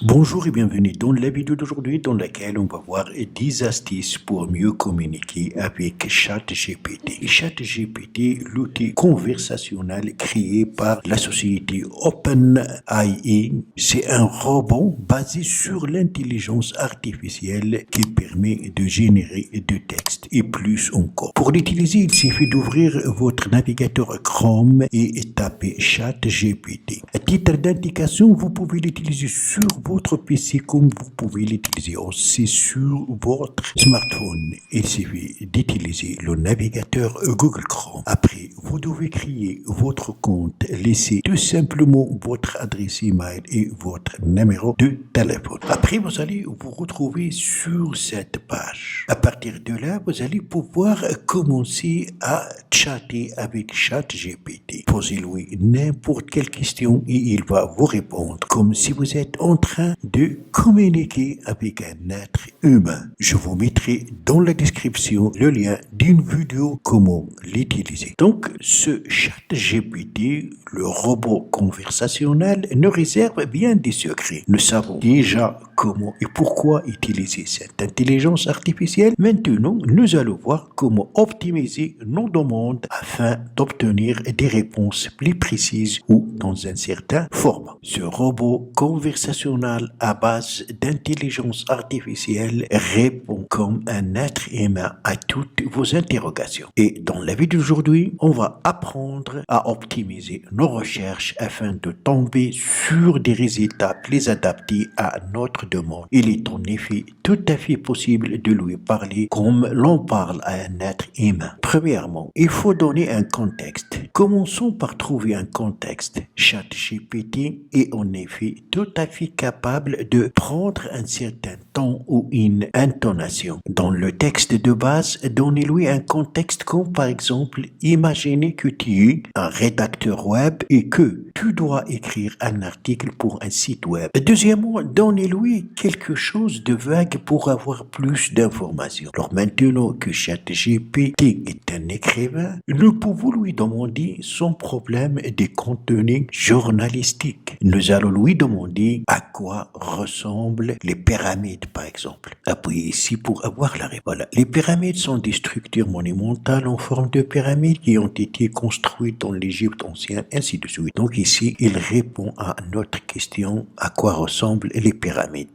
Bonjour et bienvenue dans la vidéo d'aujourd'hui dans laquelle on va voir 10 astuces pour mieux communiquer avec ChatGPT. ChatGPT, l'outil conversationnel créé par la société OpenAI, c'est un robot basé sur l'intelligence artificielle qui permet de générer du texte et plus encore. Pour l'utiliser, il suffit d'ouvrir votre navigateur Chrome et taper ChatGPT. À titre d'indication, vous pouvez l'utiliser sur votre PC comme vous pouvez l'utiliser aussi sur votre smartphone. Il suffit d'utiliser le navigateur Google Chrome. Après, vous devez créer votre compte, laissez tout simplement votre adresse email et votre numéro de téléphone. Après, vous allez vous retrouver sur cette page. À partir de là, vous allez pouvoir commencer à chatter avec ChatGPT. Posez-lui n'importe quelle question et il va vous répondre comme si vous êtes en train de communiquer avec un être humain. Je vous mettrai dans la description le lien d'une vidéo comment l'utiliser. Donc, ce ChatGPT, le robot conversationnel, nous réserve bien des secrets. Nous savons déjà comment et pourquoi utiliser cette intelligence artificielle. Maintenant, nous allons voir comment optimiser nos demandes afin d'obtenir des réponses plus précises ou dans un certain format. Ce robot conversationnel à base d'intelligence artificielle répond comme un être humain à toutes vos interrogations. Et dans la vidéo d'aujourd'hui, on va apprendre à optimiser nos recherches afin de tomber sur des résultats plus adaptés à notre demande. Il est en effet tout à fait possible de lui parler comme l'on parle à un être humain. Premièrement, il faut donner un contexte. Commençons par trouver un contexte. ChatGPT est en effet tout à fait capable de prendre un certain ton ou une intonation. Dans le texte de base, donnez-lui un contexte comme par exemple, imaginez que tu es un rédacteur web et que tu dois écrire un article pour un site web. Deuxièmement, donnez-lui quelque chose de vague pour avoir plus d'informations. Alors maintenant que ChatGPT est un écrivain, nous pouvons lui demander son problème des contenus journalistiques. Nous allons lui demander à quoi ressemblent les pyramides, par exemple. Appuyez ici pour avoir la réponse. Voilà. Les pyramides sont des structures monumentales en forme de pyramide qui ont été construites dans l'Égypte ancienne, ainsi de suite. Donc ici, il répond à notre question à quoi ressemblent les pyramides.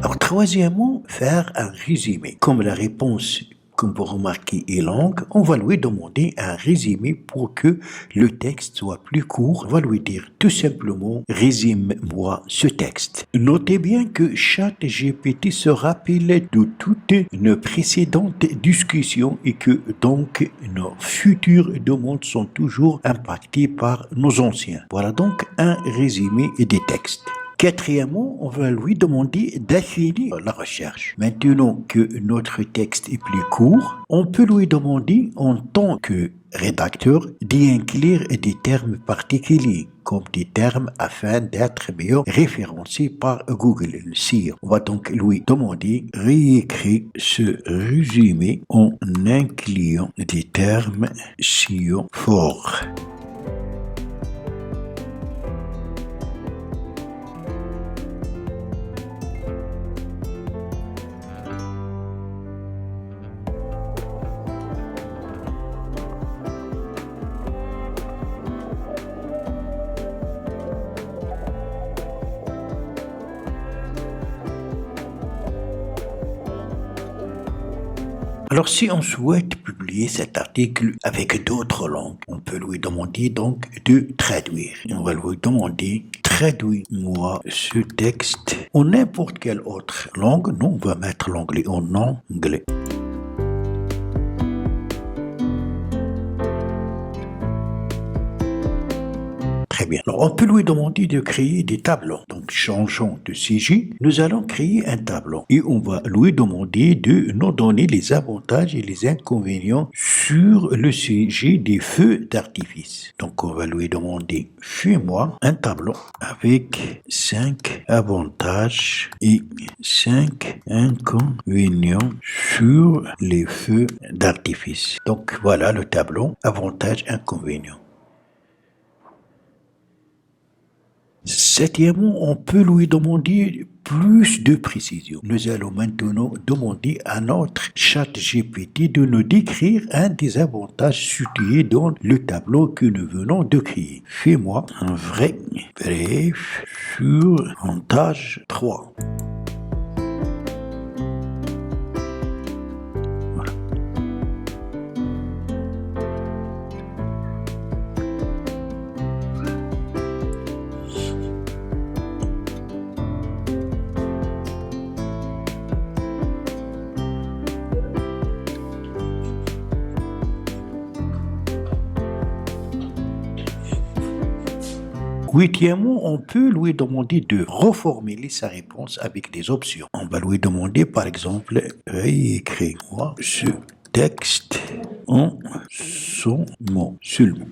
Alors, troisièmement, faire un résumé. Comme la réponse, comme vous remarquez, est longue, on va lui demander un résumé pour que le texte soit plus court. On va lui dire tout simplement, résume-moi ce texte. Notez bien que ChatGPT se rappelle de toutes nos précédentes discussions et que donc nos futures demandes sont toujours impactées par nos anciens. Voilà donc un résumé des textes. Quatrièmement, on va lui demander d'affiner la recherche. Maintenant que notre texte est plus court, on peut lui demander en tant que rédacteur d'y inclure des termes particuliers, comme des termes afin d'être mieux référencés par Google, le SEO. On va donc lui demander réécrire ce résumé en incluant des termes SEO forts. Alors, si on souhaite publier cet article avec d'autres langues, on peut lui demander donc de traduire. On va lui demander traduis-moi ce texte en n'importe quelle autre langue. Nous, on va mettre l'anglais en anglais. Très bien. Alors, on peut lui demander de créer des tableaux. Donc, Donc, changeons de sujet. Nous allons créer un tableau et on va lui demander de nous donner les avantages et les inconvénients sur le sujet des feux d'artifice. Donc, on va lui demander, fais-moi un tableau avec 5 avantages et 5 inconvénients sur les feux d'artifice. Donc, voilà le tableau, avantages, inconvénients. Septièmement, on peut lui demander plus de précision. Nous allons maintenant demander à notre ChatGPT de nous décrire un des avantages situés dans le tableau que nous venons de créer. Fais-moi un vrai bref sur avantage 3. Huitièmement, on peut lui demander de reformuler sa réponse avec des options. On va lui demander, par exemple, réécris-moi ce texte en 100 mots seulement.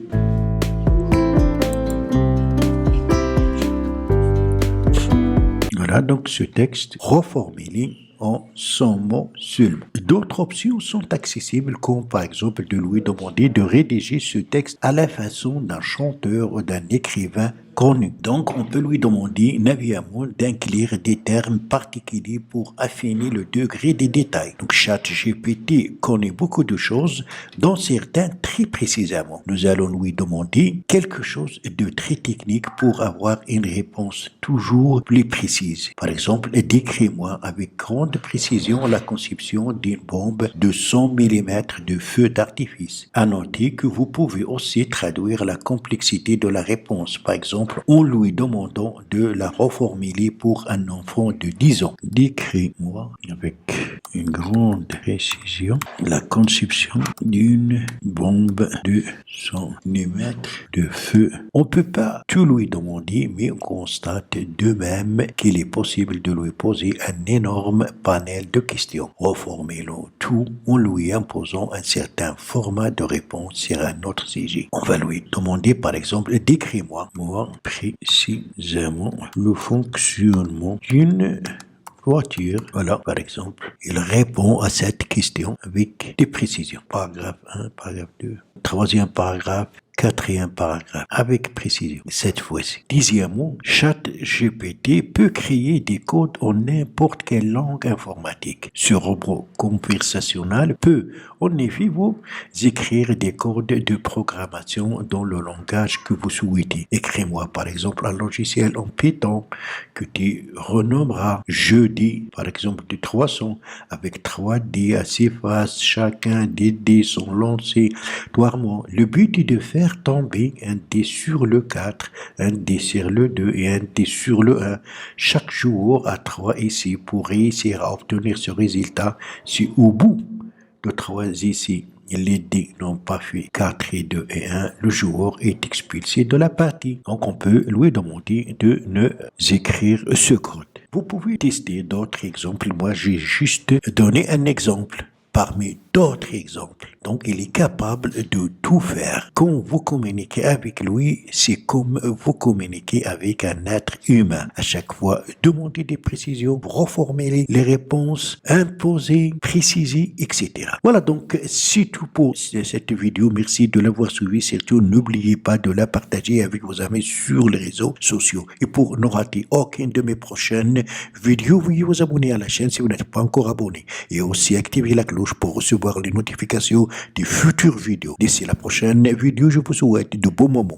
Voilà donc ce texte reformulé en 100 mots seulement. D'autres options sont accessibles, comme par exemple de lui demander de rédiger ce texte à la façon d'un chanteur ou d'un écrivain connu. Donc, on peut lui demander navigamment d'inclure des termes particuliers pour affiner le degré des détails. Donc, ChatGPT connaît beaucoup de choses, dont certains très précisément. Nous allons lui demander quelque chose de très technique pour avoir une réponse toujours plus précise. Par exemple, décris-moi avec grande précision la conception d'une bombe de 100 mm de feu d'artifice. À noter que vous pouvez aussi traduire la complexité de la réponse. Par exemple, en lui demandant de la reformuler pour un enfant de 10 ans. Décris-moi avec une grande précision la conception d'une bombe de 100 mm de feu. On ne peut pas tout lui demander, mais on constate de même qu'il est possible de lui poser un énorme panel de questions. Reformulons tout en lui imposant un certain format de réponse sur un autre sujet. On va lui demander par exemple, décris-moi précisément le fonctionnement d'une voiture. Voilà, par exemple, il répond à cette question avec des précisions. Paragraphe 1, paragraphe 2, troisième paragraphe, quatrième paragraphe, avec précision, cette fois-ci. Dixièmement, ChatGPT peut créer des codes en n'importe quelle langue informatique. Ce robot conversationnel peut, en effet, vous écrire des codes de programmation dans le langage que vous souhaitez. Écris-moi, par exemple, un logiciel en Python que tu renommeras jeudi, par exemple, de 300, avec 3 dés à 6 faces, chacun des dés sont lancés toirement. Le but est de faire tomber un dé sur le 4, un dé sur le 2 et un dé sur le 1. Chaque joueur a 3 essais pour réussir à obtenir ce résultat. Si au bout de 3 essais, les dés n'ont pas fait 4 et 2 et 1, le joueur est expulsé de la partie. Donc on peut lui demander de nous écrire ce code. Vous pouvez tester d'autres exemples. Moi, j'ai juste donné un exemple parmi d'autres exemples. Donc, il est capable de tout faire. Quand vous communiquez avec lui, c'est comme vous communiquez avec un être humain. À chaque fois, demandez des précisions, reformuler les réponses, imposer, préciser, etc. Voilà, donc, c'est tout pour cette vidéo. Merci de l'avoir suivi. Surtout, n'oubliez pas de la partager avec vos amis sur les réseaux sociaux. Et pour ne rater aucune de mes prochaines vidéos, veuillez vous abonner à la chaîne si vous n'êtes pas encore abonné. Et aussi activer la cloche pour recevoir les notifications des futures vidéos. D'ici la prochaine vidéo, je vous souhaite de beaux moments.